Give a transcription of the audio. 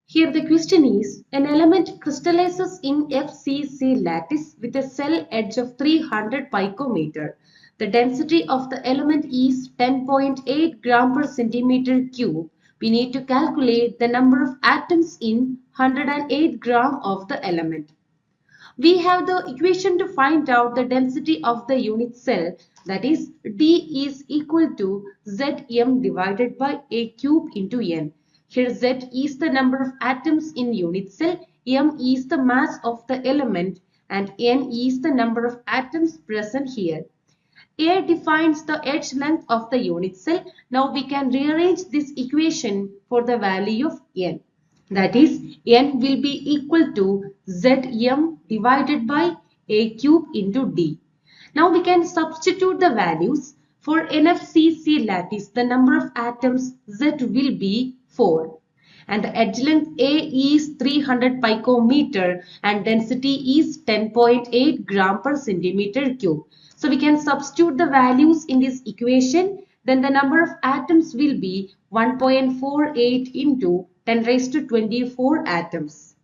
Here the question is, an element crystallizes in FCC lattice with a cell edge of 300 picometer. The density of the element is 10.8 gram per centimeter cube. We need to calculate the number of atoms in 108 gram of the element. We have the equation to find out the density of the unit cell, that is D is equal to Zm divided by A cube into N. Here Z is the number of atoms in unit cell, M is the mass of the element and N is the number of atoms present here. A defines the edge length of the unit cell. Now we can rearrange this equation for the value of N. That is, N will be equal to Zm divided by A cube into D. Now we can substitute the values. For NFCC lattice, the number of atoms Z will be 4. And the edge length A is 300 picometer and density is 10.8 gram per centimeter cube. So we can substitute the values in this equation. Then the number of atoms will be 1.48 into 10 raised to 24 atoms.